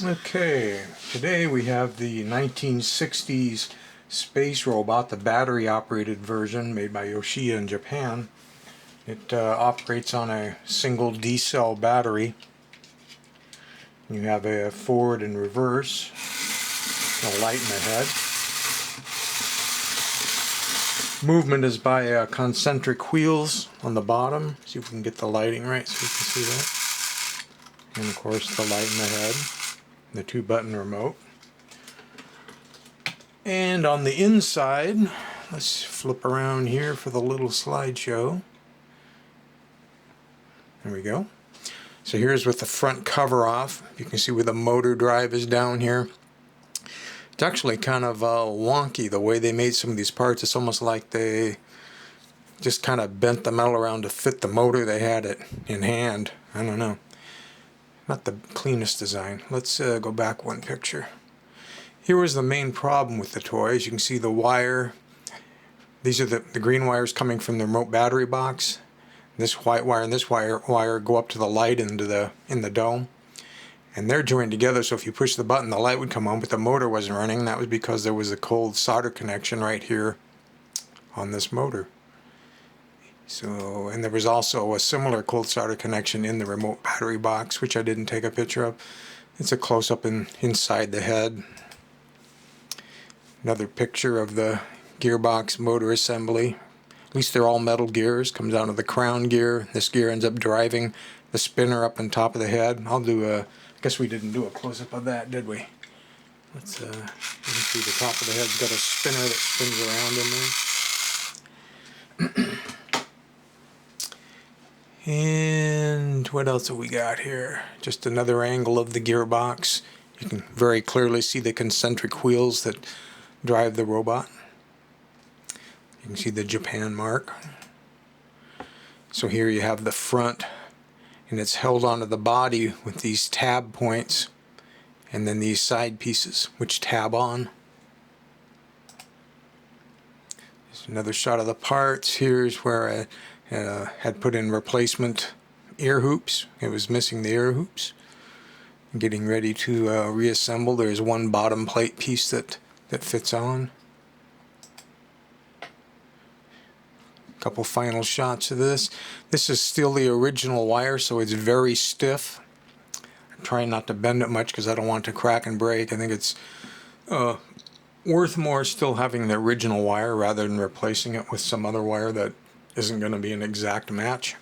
Okay, today we have the 1960s space robot, the battery operated version made by Yoshiya in Japan. It operates on a single D-cell battery. You have a forward and reverse, a light in the head. Movement is by concentric wheels on the bottom. See if we can get the lighting right so you can see that. And of course the light in the head. The 2-button remote. And on the inside, let's flip around here for the little slideshow. There we go. So here's with the front cover off. You can see where the motor drive is down here. It's actually kind of wonky the way they made some of these parts. It's almost like they just kind of bent the metal around to fit the motor. They had it in hand. I don't know. Not the cleanest design. Let's go back one picture. Here was the main problem with the toy. As you can see, the wire. These are the green wires coming from the remote battery box. This white wire and this wire go up to the light in the dome. And they're joined together, so if you push the button, the light would come on, but the motor wasn't running. That was because there was a cold solder connection right here on this motor. So, and there was also a similar cold solder connection in the remote battery box, which I didn't take a picture of. It's a close-up inside the head. Another picture of the gearbox motor assembly. At least they're all metal gears. Comes out of the crown gear. This gear ends up driving the spinner up on top of the head. I'll do a, I guess we didn't do a close-up of that, did we? Let's, you can see the top of the head's got a spinner that spins around in there. And what else have we got here? Just another angle of the gearbox. You can very clearly see the concentric wheels that drive the robot. You can see the Japan mark. So here you have the front, and it's held onto the body with these tab points, and then these side pieces which tab on. There's another shot of the parts. Here's where I had put in replacement ear hoops. It was missing the ear hoops. Getting ready to reassemble. There's one bottom plate piece that fits on. A couple final shots of this. This is still the original wire, so it's very stiff. I'm trying not to bend it much because I don't want it to crack and break. I think it's worth more still having the original wire rather than replacing it with some other wire that isn't going to be an exact match.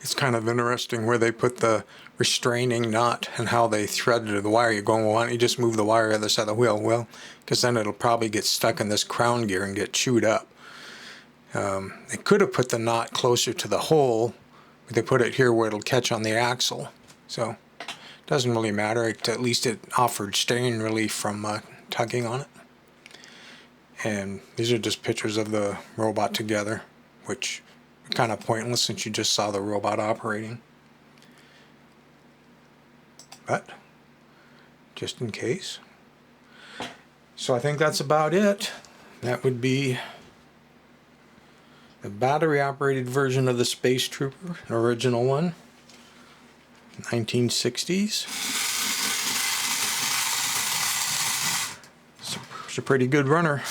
It's kind of interesting where they put the restraining nut and how they threaded the wire. You're going, well, why don't you just move the wire the other side of the wheel? Well, because then it'll probably get stuck in this crown gear and get chewed up. They could have put the knot closer to the hole, but they put it here where it'll catch on the axle. So it doesn't really matter. At least it offered strain relief from tugging on it. And these are just pictures of the robot together, which are kind of pointless since you just saw the robot operating. But just in case. So I think that's about it. That would be the battery operated version of the Space Trooper, an original one, 1960s. It's a pretty good runner.